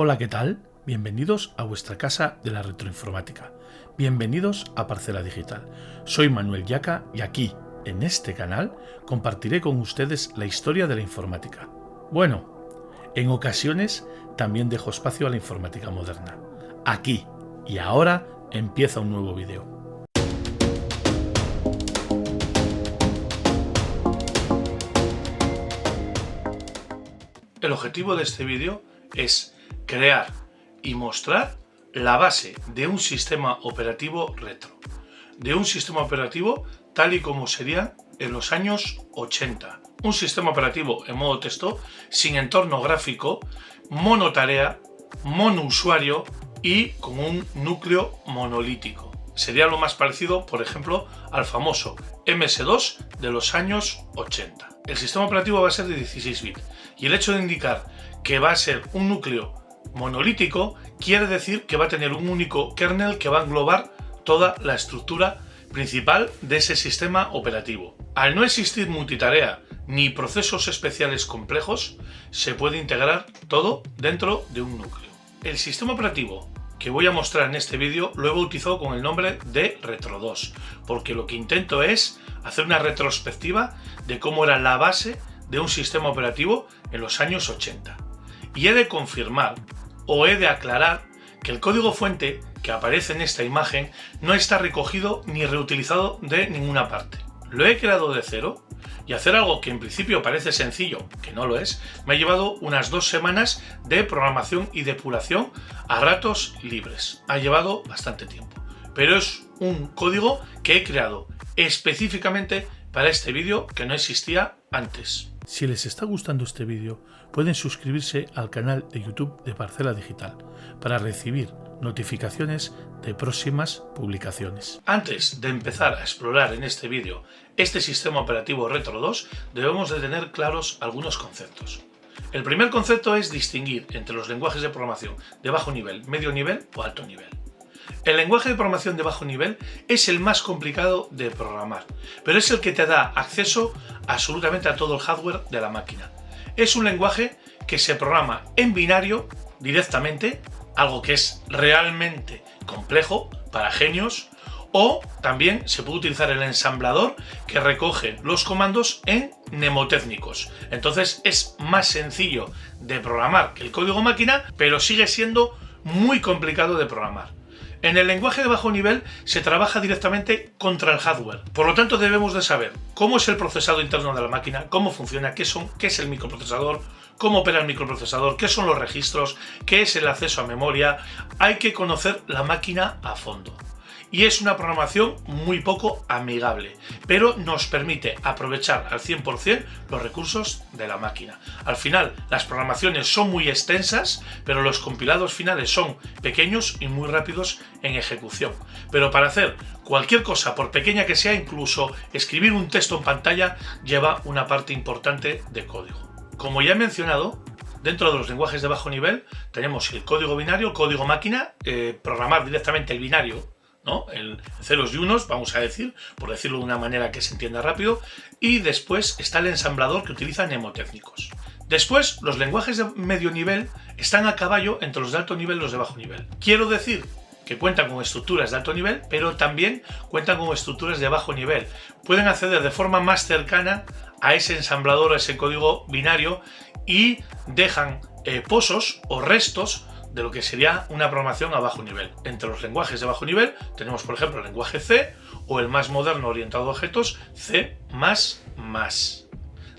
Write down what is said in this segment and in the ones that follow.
Hola, ¿qué tal? Bienvenidos a vuestra casa de la retroinformática. Bienvenidos a Parcela Digital. Soy Manuel Yaca y aquí, en este canal, compartiré con ustedes la historia de la informática. Bueno, en ocasiones también dejo espacio a la informática moderna. Aquí y ahora empieza un nuevo vídeo. El objetivo de este vídeo es crear y mostrar la base de un sistema operativo retro, de un sistema operativo tal y como sería en los años 80. Un sistema operativo en modo texto, sin entorno gráfico, monotarea, monousuario y con un núcleo monolítico. Sería lo más parecido, por ejemplo, al famoso MS2 de los años 80. El sistema operativo va a ser de 16 bits y el hecho de indicar que va a ser un núcleo monolítico quiere decir que va a tener un único kernel que va a englobar toda la estructura principal de ese sistema operativo. Al no existir multitarea ni procesos especiales complejos, se puede integrar todo dentro de un núcleo. El sistema operativo que voy a mostrar en este vídeo lo he bautizado con el nombre de Retro 2, porque lo que intento es hacer una retrospectiva de cómo era la base de un sistema operativo en los años 80. Y he de confirmar o he de aclarar que el código fuente que aparece en esta imagen no está recogido ni reutilizado de ninguna parte. Lo he creado de cero y hacer algo que en principio parece sencillo, que no lo es, me ha llevado unas 2 semanas de programación y depuración a ratos libres. Ha llevado bastante tiempo, pero es un código que he creado específicamente para este vídeo que no existía antes. Si les está gustando este vídeo, pueden suscribirse al canal de YouTube de Parcela Digital para recibir notificaciones de próximas publicaciones. Antes de empezar a explorar en este vídeo este sistema operativo Retro 2, debemos de tener claros algunos conceptos. El primer concepto es distinguir entre los lenguajes de programación de bajo nivel, medio nivel o alto nivel. El lenguaje de programación de bajo nivel es el más complicado de programar, pero es el que te da acceso absolutamente a todo el hardware de la máquina. Es un lenguaje que se programa en binario directamente, algo que es realmente complejo para genios, o también se puede utilizar el ensamblador que recoge los comandos en mnemotécnicos. Entonces es más sencillo de programar que el código máquina, pero sigue siendo muy complicado de programar. En el lenguaje de bajo nivel se trabaja directamente contra el hardware. Por lo tanto, debemos de saber cómo es el procesado interno de la máquina, cómo funciona, qué es el microprocesador, cómo opera el microprocesador, qué son los registros, qué es el acceso a memoria. Hay que conocer la máquina a fondo. Y es una programación muy poco amigable, pero nos permite aprovechar al 100% los recursos de la máquina. Al final, las programaciones son muy extensas, pero los compilados finales son pequeños y muy rápidos en ejecución. Pero para hacer cualquier cosa, por pequeña que sea, incluso escribir un texto en pantalla, lleva una parte importante de código. Como ya he mencionado, dentro de los lenguajes de bajo nivel tenemos el código binario, código máquina, programar directamente el binario, ¿no? El ceros y unos, vamos a decir, por decirlo de una manera que se entienda rápido, y después está el ensamblador que utiliza mnemotécnicos. Después, los lenguajes de medio nivel están a caballo entre los de alto nivel y los de bajo nivel. Quiero decir que cuentan con estructuras de alto nivel, pero también cuentan con estructuras de bajo nivel. Pueden acceder de forma más cercana a ese ensamblador, a ese código binario, y dejan pozos o restos de lo que sería una programación a bajo nivel. Entre los lenguajes de bajo nivel tenemos, por ejemplo, el lenguaje C o el más moderno orientado a objetos, C++.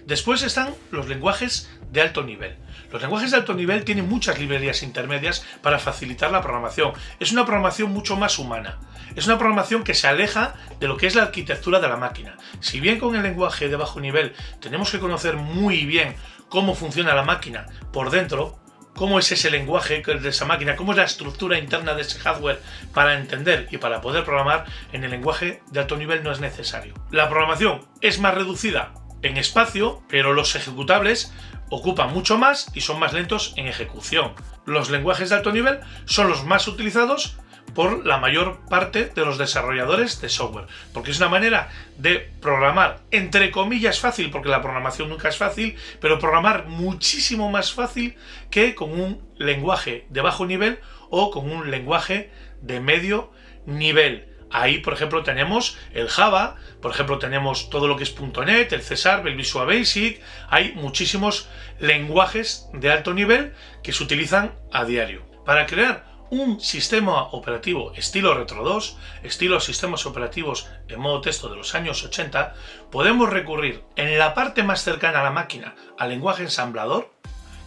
Después están los lenguajes de alto nivel. Los lenguajes de alto nivel tienen muchas librerías intermedias para facilitar la programación. Es una programación mucho más humana. Es una programación que se aleja de lo que es la arquitectura de la máquina. Si bien con el lenguaje de bajo nivel tenemos que conocer muy bien cómo funciona la máquina por dentro, cómo es ese lenguaje de esa máquina, cómo es la estructura interna de ese hardware para entender y para poder programar, en el lenguaje de alto nivel no es necesario. La programación es más reducida en espacio, pero los ejecutables ocupan mucho más y son más lentos en ejecución. Los lenguajes de alto nivel son los más utilizados por la mayor parte de los desarrolladores de software, porque es una manera de programar, entre comillas fácil, porque la programación nunca es fácil, pero programar muchísimo más fácil que con un lenguaje de bajo nivel o con un lenguaje de medio nivel. Ahí, por ejemplo, tenemos el Java, por ejemplo, tenemos todo lo que es .NET, el C#, el Visual Basic. Hay muchísimos lenguajes de alto nivel que se utilizan a diario. Para crear un sistema operativo estilo Retro 2, estilo sistemas operativos en modo texto de los años 80, podemos recurrir en la parte más cercana a la máquina al lenguaje ensamblador,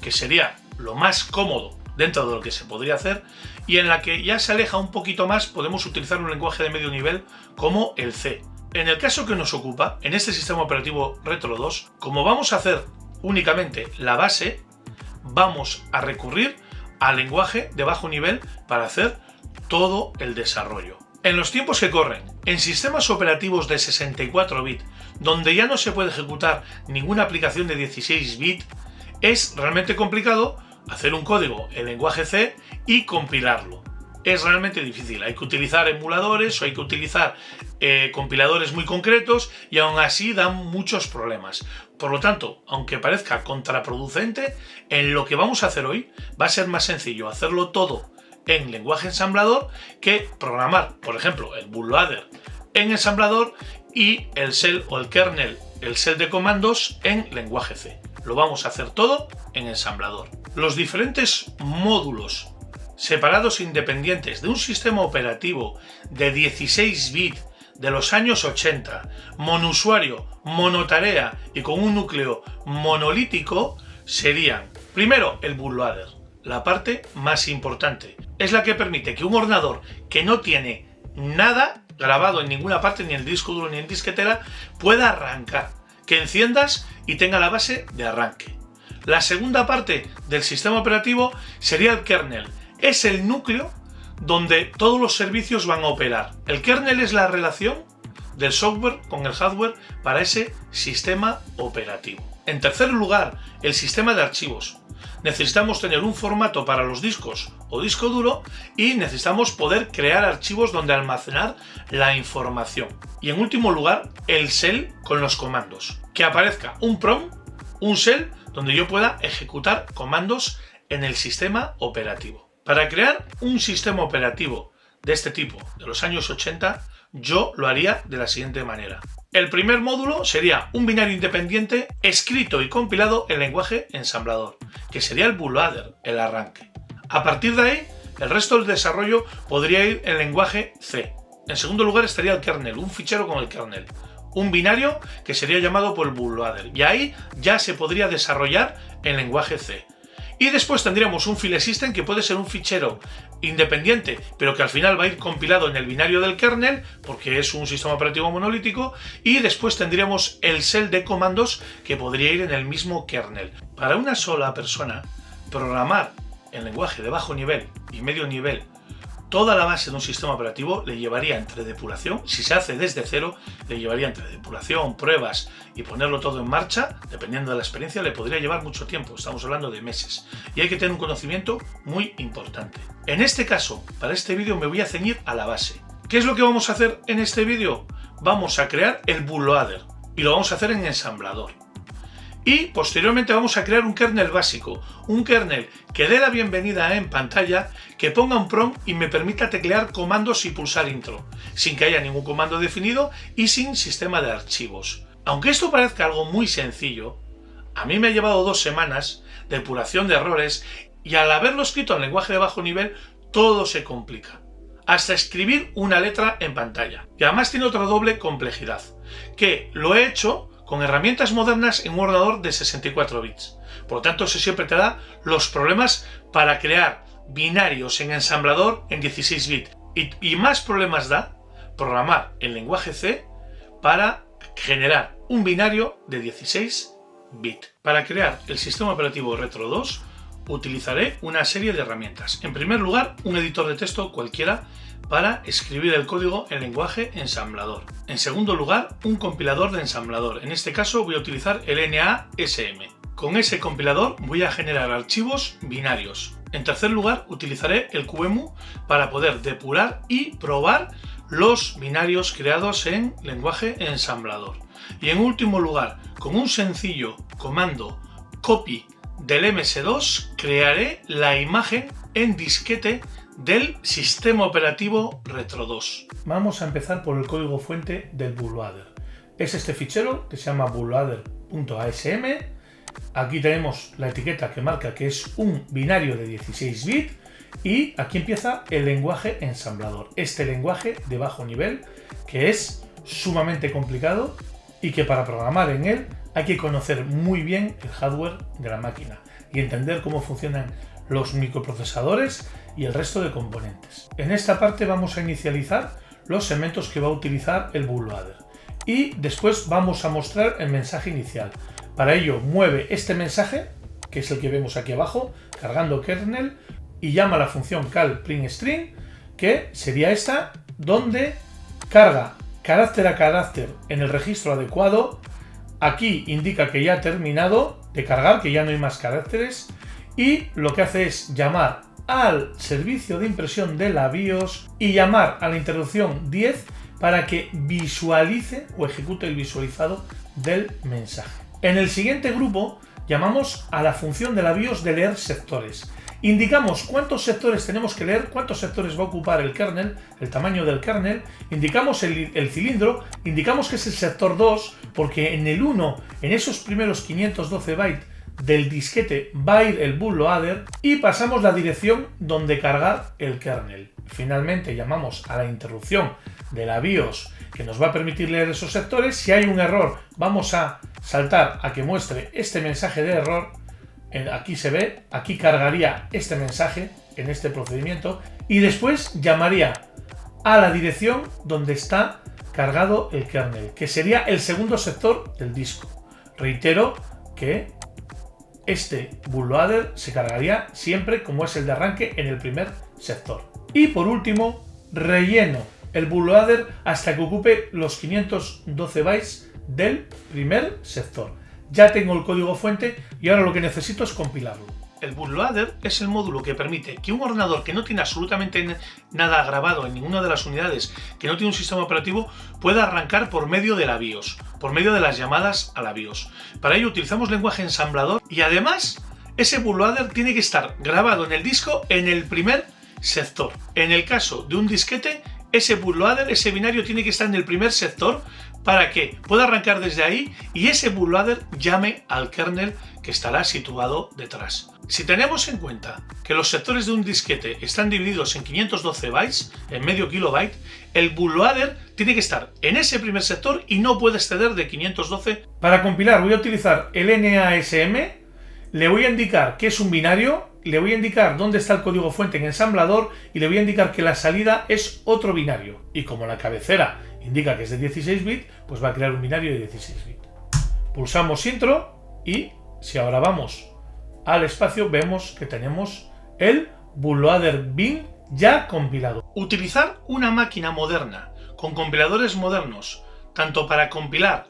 que sería lo más cómodo dentro de lo que se podría hacer, y en la que ya se aleja un poquito más podemos utilizar un lenguaje de medio nivel como el C. En el caso que nos ocupa, en este sistema operativo Retro 2, como vamos a hacer únicamente la base, vamos a recurrir al lenguaje de bajo nivel para hacer todo el desarrollo. En los tiempos que corren, en sistemas operativos de 64 bits, donde ya no se puede ejecutar ninguna aplicación de 16 bits, es realmente complicado hacer un código en lenguaje C y compilarlo. Es realmente difícil, hay que utilizar emuladores o hay que utilizar compiladores muy concretos y aún así dan muchos problemas. Por lo tanto, aunque parezca contraproducente, en lo que vamos a hacer hoy va a ser más sencillo hacerlo todo en lenguaje ensamblador que programar, por ejemplo, el bootloader en ensamblador y el shell o el kernel, el shell de comandos en lenguaje C. Lo vamos a hacer todo en ensamblador. Los diferentes módulos separados e independientes de un sistema operativo de 16 bits de los años 80, monousuario, monotarea y con un núcleo monolítico serían, primero, el bootloader, la parte más importante. Es la que permite que un ordenador que no tiene nada grabado en ninguna parte, ni en el disco duro ni en disquetera, pueda arrancar, que enciendas y tenga la base de arranque. La segunda parte del sistema operativo sería el kernel. Es el núcleo donde todos los servicios van a operar. El kernel es la relación del software con el hardware para ese sistema operativo. En tercer lugar, el sistema de archivos. Necesitamos tener un formato para los discos o disco duro y necesitamos poder crear archivos donde almacenar la información. Y en último lugar, el shell con los comandos. Que aparezca un prompt, un shell, donde yo pueda ejecutar comandos en el sistema operativo. Para crear un sistema operativo de este tipo, de los años 80, yo lo haría de la siguiente manera. El primer módulo sería un binario independiente escrito y compilado en lenguaje ensamblador, que sería el bootloader, el arranque. A partir de ahí, el resto del desarrollo podría ir en lenguaje C. En segundo lugar estaría el kernel, un fichero con el kernel. Un binario que sería llamado por el bootloader, y ahí ya se podría desarrollar en lenguaje C. Y después tendríamos un file system que puede ser un fichero independiente, pero que al final va a ir compilado en el binario del kernel, porque es un sistema operativo monolítico, y después tendríamos el shell de comandos que podría ir en el mismo kernel. Para una sola persona, programar en lenguaje de bajo nivel y medio nivel toda la base de un sistema operativo le llevaría entre depuración, si se hace desde cero, le llevaría entre depuración, pruebas y ponerlo todo en marcha, dependiendo de la experiencia, le podría llevar mucho tiempo, estamos hablando de meses. Y hay que tener un conocimiento muy importante. En este caso, para este vídeo me voy a ceñir a la base. ¿Qué es lo que vamos a hacer en este vídeo? Vamos a crear el bootloader y lo vamos a hacer en ensamblador. Y posteriormente vamos a crear un kernel básico, un kernel que dé la bienvenida en pantalla, que ponga un prompt y me permita teclear comandos y pulsar intro, sin que haya ningún comando definido y sin sistema de archivos. Aunque esto parezca algo muy sencillo, a mí me ha llevado 2 semanas de depuración de errores y al haberlo escrito en lenguaje de bajo nivel, todo se complica. Hasta escribir una letra en pantalla. Y además tiene otra doble complejidad, que lo he hecho con herramientas modernas en un ordenador de 64 bits. Por lo tanto, eso siempre te da los problemas para crear binarios en ensamblador en 16 bits. Y más problemas da programar en lenguaje C para generar un binario de 16 bits. Para crear el sistema operativo Retro 2 utilizaré una serie de herramientas. En primer lugar, un editor de texto cualquiera para escribir el código en lenguaje ensamblador. En segundo lugar, un compilador de ensamblador. En este caso voy a utilizar el NASM. Con ese compilador voy a generar archivos binarios. En tercer lugar, utilizaré el QEMU para poder depurar y probar los binarios creados en lenguaje ensamblador. Y en último lugar, con un sencillo comando copy del MS2, crearé la imagen en disquete del sistema operativo Retro 2. Vamos a empezar por el código fuente del bootloader. Es este fichero que se llama bootloader.asm. Aquí tenemos la etiqueta que marca que es un binario de 16 bits y aquí empieza el lenguaje ensamblador. Este lenguaje de bajo nivel que es sumamente complicado y que para programar en él hay que conocer muy bien el hardware de la máquina y entender cómo funcionan los microprocesadores y el resto de componentes. En esta parte vamos a inicializar los segmentos que va a utilizar el bootloader y después vamos a mostrar el mensaje inicial. Para ello mueve este mensaje, que es el que vemos aquí abajo, cargando kernel, y llama a la función call print string, que sería esta, donde carga carácter a carácter en el registro adecuado. Aquí indica que ya ha terminado de cargar, que ya no hay más caracteres, y lo que hace es llamar al servicio de impresión de la BIOS y llamar a la interrupción 10 para que visualice o ejecute el visualizado del mensaje. En el siguiente grupo llamamos a la función de la BIOS de leer sectores. Indicamos cuántos sectores tenemos que leer, cuántos sectores va a ocupar el kernel, el tamaño del kernel, indicamos el cilindro, indicamos que es el sector 2 porque en el 1, en esos primeros 512 bytes del disquete va a ir el bootloader y pasamos la dirección donde cargar el kernel. Finalmente llamamos a la interrupción de la BIOS que nos va a permitir leer esos sectores. Si hay un error vamos a saltar a que muestre este mensaje de error. Aquí se ve, aquí cargaría este mensaje en este procedimiento y después llamaría a la dirección donde está cargado el kernel, que sería el segundo sector del disco. Reitero que este bootloader se cargaría siempre como es el de arranque en el primer sector. Y por último, relleno el bootloader hasta que ocupe los 512 bytes del primer sector. Ya tengo el código fuente y ahora lo que necesito es compilarlo. El bootloader es el módulo que permite que un ordenador que no tiene absolutamente nada grabado en ninguna de las unidades, que no tiene un sistema operativo, pueda arrancar por medio de la BIOS, por medio de las llamadas a la BIOS. Para ello utilizamos lenguaje ensamblador y además ese bootloader tiene que estar grabado en el disco en el primer sector. En el caso de un disquete, ese bootloader, ese binario tiene que estar en el primer sector para que pueda arrancar desde ahí y ese bootloader llame al kernel que estará situado detrás. Si tenemos en cuenta que los sectores de un disquete están divididos en 512 bytes, en medio kilobyte, el bootloader tiene que estar en ese primer sector y no puede exceder de 512. Para compilar voy a utilizar el NASM, le voy a indicar que es un binario, le voy a indicar dónde está el código fuente en ensamblador y le voy a indicar que la salida es otro binario. Y como la cabecera indica que es de 16 bits, pues va a crear un binario de 16 bits. Pulsamos intro y si ahora vamos al espacio vemos que tenemos el bootloader bin ya compilado. Utilizar una máquina moderna con compiladores modernos, tanto para compilar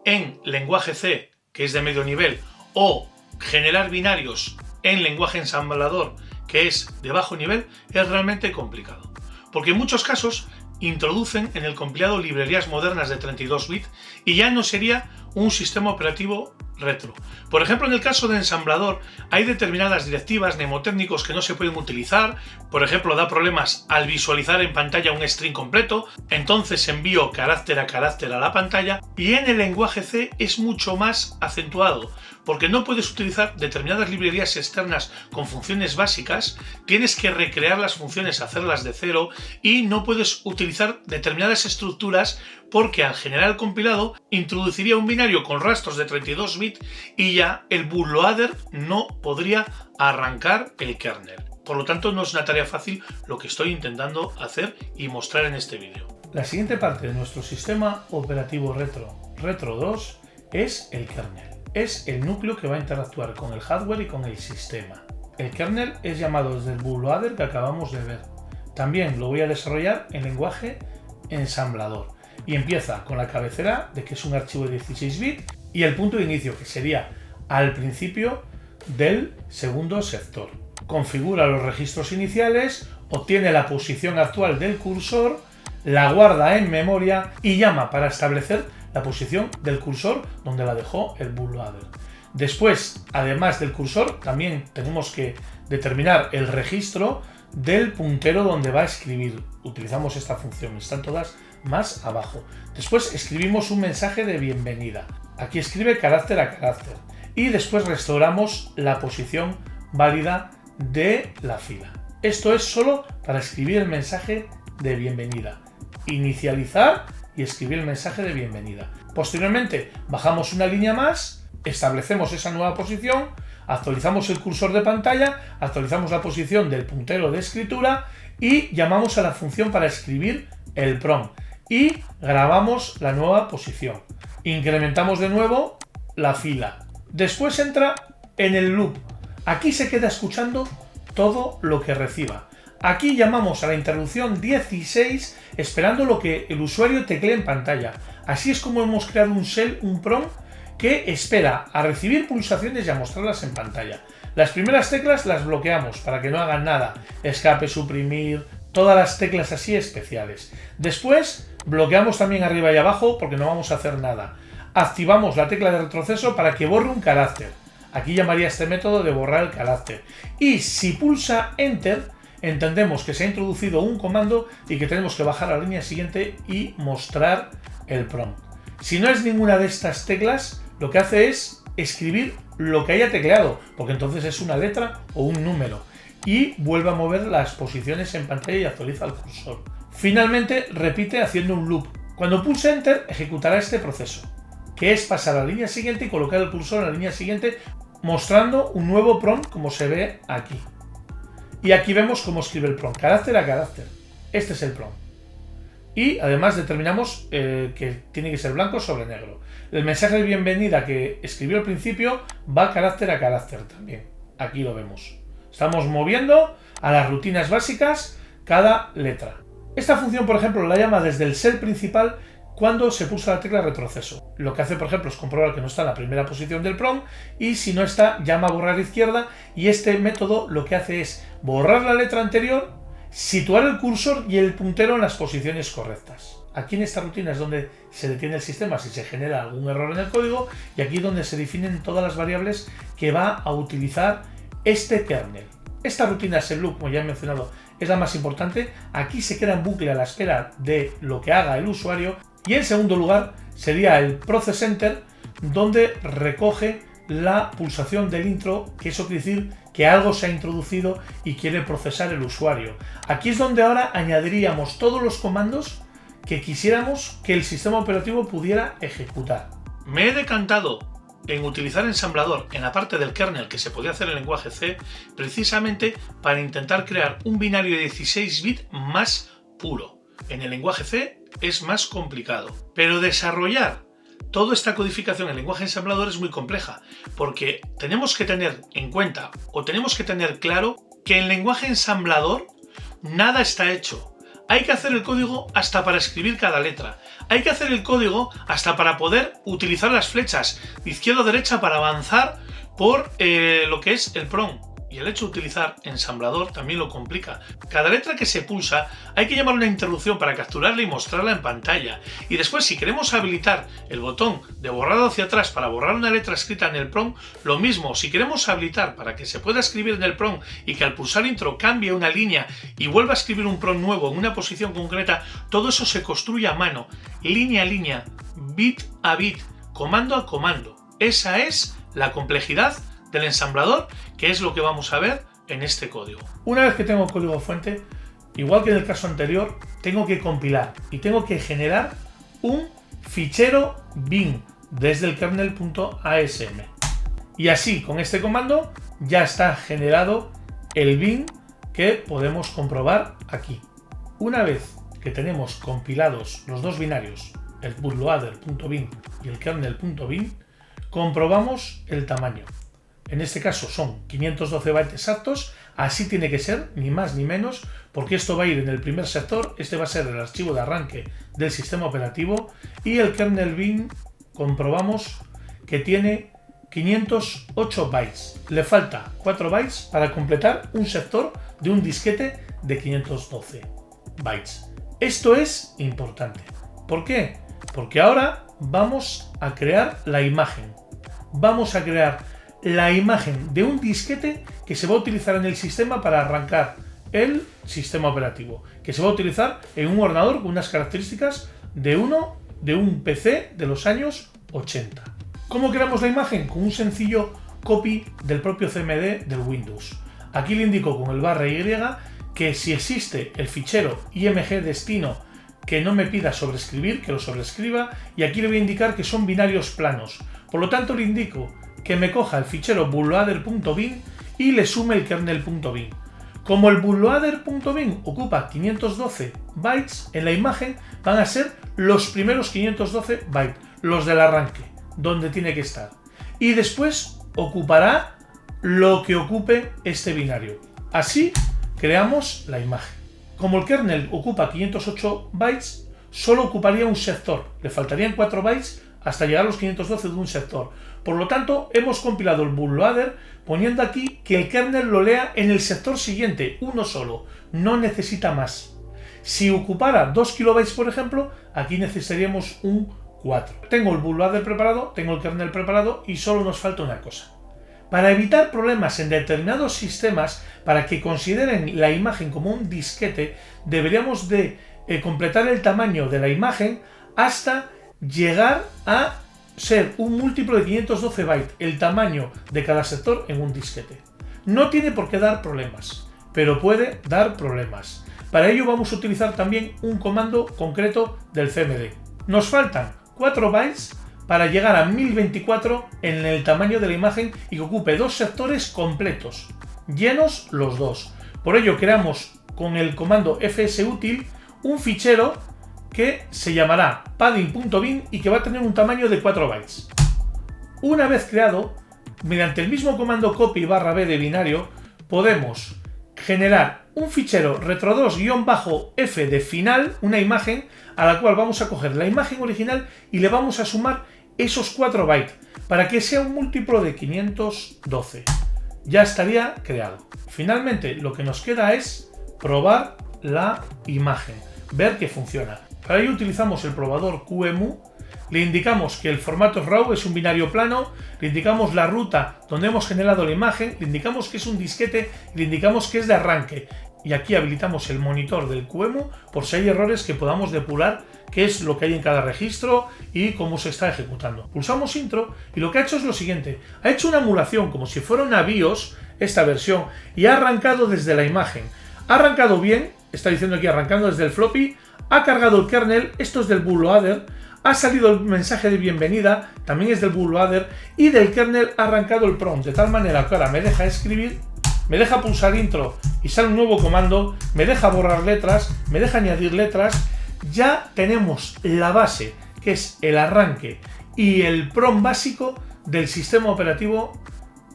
en lenguaje C, que es de medio nivel, o generar binarios en lenguaje ensamblador, que es de bajo nivel, es realmente complicado. Porque en muchos casos introducen en el compilado librerías modernas de 32 bits y ya no sería un sistema operativo retro. Por ejemplo, en el caso de ensamblador hay determinadas directivas mnemotécnicos que no se pueden utilizar. Por ejemplo, da problemas al visualizar en pantalla un string completo, entonces envío carácter a carácter a la pantalla, y en el lenguaje C es mucho más acentuado porque no puedes utilizar determinadas librerías externas con funciones básicas, tienes que recrear las funciones, hacerlas de cero, y no puedes utilizar determinadas estructuras porque al generar el compilado introduciría un binario con rastros de 32 bits y ya el bootloader no podría arrancar el kernel. Por lo tanto, no es una tarea fácil lo que estoy intentando hacer y mostrar en este vídeo. La siguiente parte de nuestro sistema operativo Retro 2 es el kernel. Es el núcleo que va a interactuar con el hardware y con el sistema. El kernel es llamado desde el bootloader que acabamos de ver. También lo voy a desarrollar en lenguaje ensamblador. Y empieza con la cabecera de que es un archivo de 16 bits y el punto de inicio que sería al principio del segundo sector. configura los registros iniciales, obtiene la posición actual del cursor, la guarda en memoria y llama para establecer la posición del cursor donde la dejó el bootloader. Después, además del cursor, también tenemos que determinar el registro del puntero donde va a escribir. Utilizamos esta función, están todas más abajo. Después escribimos un mensaje de bienvenida. Aquí escribe carácter a carácter. Y después restauramos la posición válida de la fila. Esto es solo para escribir el mensaje de bienvenida. Inicializar y escribir el mensaje de bienvenida. Posteriormente bajamos una línea más, establecemos esa nueva posición, actualizamos el cursor de pantalla, actualizamos la posición del puntero de escritura y llamamos a la función para escribir el prompt y grabamos la nueva posición. Incrementamos de nuevo la fila. Después entra en el loop. Aquí se queda escuchando todo lo que reciba. Aquí llamamos a la interrupción 16 esperando lo que el usuario teclee en pantalla. Así es como hemos creado un shell, un prompt que espera a recibir pulsaciones y a mostrarlas en pantalla. Las primeras teclas las bloqueamos para que no hagan nada. Escape, suprimir, todas las teclas así especiales. Después bloqueamos también arriba y abajo porque no vamos a hacer nada. Activamos la tecla de retroceso para que borre un carácter. Aquí llamaría este método de borrar el carácter. Y si pulsa Enter, entendemos que se ha introducido un comando y que tenemos que bajar a la línea siguiente y mostrar el prompt. Si no es ninguna de estas teclas, lo que hace es escribir lo que haya tecleado, porque entonces es una letra o un número, y vuelve a mover las posiciones en pantalla y actualiza el cursor. Finalmente repite haciendo un loop. Cuando pulse Enter, ejecutará este proceso, que es pasar a la línea siguiente y colocar el cursor en la línea siguiente, mostrando un nuevo prompt como se ve aquí. Y aquí vemos cómo escribe el prompt, carácter a carácter. Este es el prompt. Y además determinamos que tiene que ser blanco sobre negro. El mensaje de bienvenida que escribió al principio va carácter a carácter también. Aquí lo vemos. Estamos moviendo a las rutinas básicas cada letra. Esta función, por ejemplo, la llama desde el shell principal cuando se pulsa la tecla retroceso. Lo que hace, por ejemplo, es comprobar que no está en la primera posición del prompt y si no está, llama a borrar izquierda y este método lo que hace es borrar la letra anterior, situar el cursor y el puntero en las posiciones correctas. Aquí en esta rutina es donde se detiene el sistema si se genera algún error en el código y aquí es donde se definen todas las variables que va a utilizar este kernel. Esta rutina es el loop, como ya he mencionado, es la más importante. Aquí se queda en bucle a la espera de lo que haga el usuario. Y en segundo lugar sería el Process Enter, donde recoge la pulsación del intro, que eso quiere decir que algo se ha introducido y quiere procesar el usuario. Aquí es donde ahora añadiríamos todos los comandos que quisiéramos que el sistema operativo pudiera ejecutar. Me he decantado en utilizar ensamblador en la parte del kernel que se podía hacer en lenguaje C, precisamente para intentar crear un binario de 16 bits más puro. En el lenguaje C es más complicado, pero desarrollar toda esta codificación en lenguaje ensamblador es muy compleja, porque tenemos que tener en cuenta o tenemos que tener claro que en lenguaje ensamblador nada está hecho. Hay que hacer el código hasta para escribir cada letra. Hay que hacer el código hasta para poder utilizar las flechas de izquierda a derecha para avanzar por lo que es el prompt. Y el hecho de utilizar ensamblador también lo complica. Cada letra que se pulsa hay que llamar una interrupción para capturarla y mostrarla en pantalla. Y después, si queremos habilitar el botón de borrado hacia atrás para borrar una letra escrita en el prompt, lo mismo. Si queremos habilitar para que se pueda escribir en el prompt y que al pulsar intro cambie una línea y vuelva a escribir un prompt nuevo en una posición concreta, todo eso se construye a mano, línea a línea, bit a bit, comando a comando. Esa es la complejidad del ensamblador, que es lo que vamos a ver en este código. Una vez que tengo el código fuente, igual que en el caso anterior, tengo que compilar y tengo que generar un fichero bin desde el kernel.asm. Y así, con este comando, ya está generado el bin que podemos comprobar aquí. Una vez que tenemos compilados los dos binarios, el bootloader.bin y el kernel.bin, comprobamos el tamaño. En este caso son 512 bytes exactos, así tiene que ser, ni más ni menos, porque esto va a ir en el primer sector, este va a ser el archivo de arranque del sistema operativo y el kernel bin comprobamos que tiene 508 bytes. Le falta 4 bytes para completar un sector de un disquete de 512 bytes. Esto es importante. ¿Por qué? Porque ahora vamos a crear la imagen. Vamos a crear la imagen de un disquete que se va a utilizar en el sistema para arrancar el sistema operativo, que se va a utilizar en un ordenador con unas características de un PC de los años 80. ¿Cómo creamos la imagen? Con un sencillo copy del propio CMD del Windows. Aquí le indico con el /y que si existe el fichero img destino que no me pida sobreescribir, que lo sobreescriba, y aquí le voy a indicar que son binarios planos. Por lo tanto le indico que me coja el fichero bootloader.bin y le sume el kernel.bin. Como el bootloader.bin ocupa 512 bytes, en la imagen van a ser los primeros 512 bytes, los del arranque, donde tiene que estar. Y después ocupará lo que ocupe este binario. Así creamos la imagen. Como el kernel ocupa 508 bytes, solo ocuparía un sector. Le faltarían 4 bytes hasta llegar a los 512 de un sector. Por lo tanto, hemos compilado el bootloader poniendo aquí que el kernel lo lea en el sector siguiente, uno solo. No necesita más. Si ocupara 2 kilobytes, por ejemplo, aquí necesitaríamos un 4. Tengo el bootloader preparado, tengo el kernel preparado y solo nos falta una cosa. Para evitar problemas en determinados sistemas, para que consideren la imagen como un disquete, deberíamos de completar el tamaño de la imagen hasta llegar a ser un múltiplo de 512 bytes, el tamaño de cada sector en un disquete. No tiene por qué dar problemas, pero puede dar problemas. Para ello vamos a utilizar también un comando concreto del CMD. Nos faltan 4 bytes para llegar a 1024 en el tamaño de la imagen y que ocupe 2 sectores completos, llenos los dos. Por ello creamos con el comando fsutil un fichero que se llamará padding.bin y que va a tener un tamaño de 4 bytes. Una vez creado, mediante el mismo comando copy /b de binario, podemos generar un fichero retro2-f de final, una imagen a la cual vamos a coger la imagen original y le vamos a sumar esos 4 bytes para que sea un múltiplo de 512. Ya estaría creado. Finalmente, lo que nos queda es probar la imagen, ver que funciona. Para ello utilizamos el probador QEMU, le indicamos que el formato es RAW, es un binario plano, le indicamos la ruta donde hemos generado la imagen, le indicamos que es un disquete y le indicamos que es de arranque. Y aquí habilitamos el monitor del QEMU por si hay errores que podamos depurar, qué es lo que hay en cada registro y cómo se está ejecutando. Pulsamos intro y lo que ha hecho es lo siguiente: ha hecho una emulación como si fuera una BIOS, esta versión, y ha arrancado desde la imagen. Ha arrancado bien, está diciendo aquí arrancando desde el floppy, ha cargado el kernel, esto es del bootloader, ha salido el mensaje de bienvenida, también es del bootloader, y del kernel ha arrancado el prompt, de tal manera que ahora me deja escribir, me deja pulsar intro y sale un nuevo comando, me deja borrar letras, me deja añadir letras. Ya tenemos la base, que es el arranque y el prompt básico del sistema operativo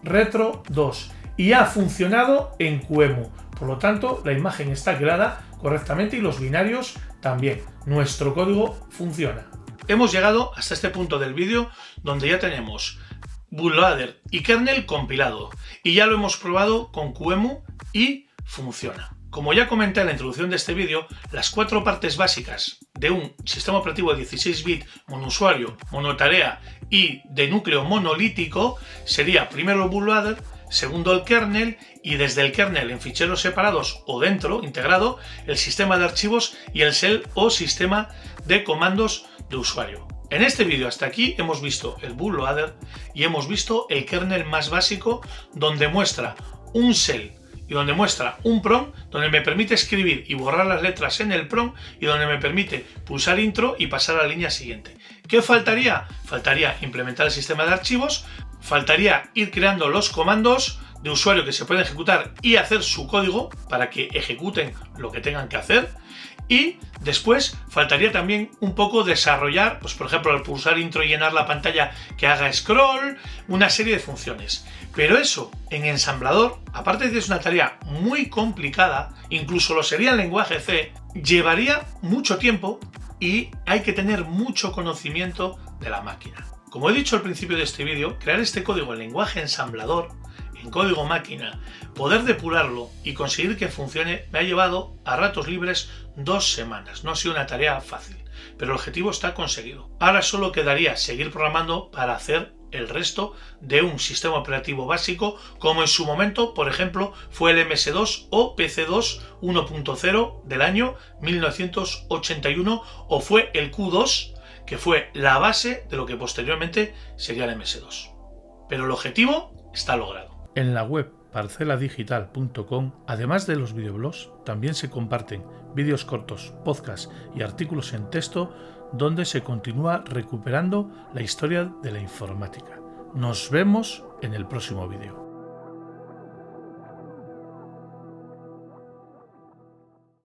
Retro 2 y ha funcionado en QEMU. Por lo tanto, la imagen está creada correctamente y los binarios también. Nuestro código funciona. Hemos llegado hasta este punto del vídeo donde ya tenemos bootloader y kernel compilado y ya lo hemos probado con QEMU y funciona. Como ya comenté en la introducción de este vídeo, las 4 partes básicas de un sistema operativo de 16 bits monousuario, monotarea y de núcleo monolítico sería primero el bootloader, segundo el kernel y desde el kernel en ficheros separados o dentro, integrado, el sistema de archivos y el shell o sistema de comandos de usuario. En este vídeo hasta aquí hemos visto el bootloader y hemos visto el kernel más básico donde muestra un shell y donde muestra un prompt donde me permite escribir y borrar las letras en el prompt y donde me permite pulsar intro y pasar a la línea siguiente. ¿Qué faltaría? Faltaría implementar el sistema de archivos, faltaría ir creando los comandos de usuario que se pueden ejecutar y hacer su código para que ejecuten lo que tengan que hacer. Y después faltaría también un poco desarrollar, pues por ejemplo al pulsar intro y llenar la pantalla que haga scroll, una serie de funciones. Pero eso en ensamblador, aparte de que es una tarea muy complicada, incluso lo sería en lenguaje C, llevaría mucho tiempo y hay que tener mucho conocimiento de la máquina. Como he dicho al principio de este vídeo, crear este código en lenguaje ensamblador, en código máquina, poder depurarlo y conseguir que funcione me ha llevado a ratos libres 2 semanas. No ha sido una tarea fácil, pero el objetivo está conseguido. Ahora solo quedaría seguir programando para hacer el resto de un sistema operativo básico, como en su momento, por ejemplo, fue el MS2 o PC2 1.0 del año 1981, o fue el Q2, que fue la base de lo que posteriormente sería el MS2. Pero el objetivo está logrado. En la web parceladigital.com, además de los videoblogs, también se comparten vídeos cortos, podcasts y artículos en texto donde se continúa recuperando la historia de la informática. Nos vemos en el próximo vídeo.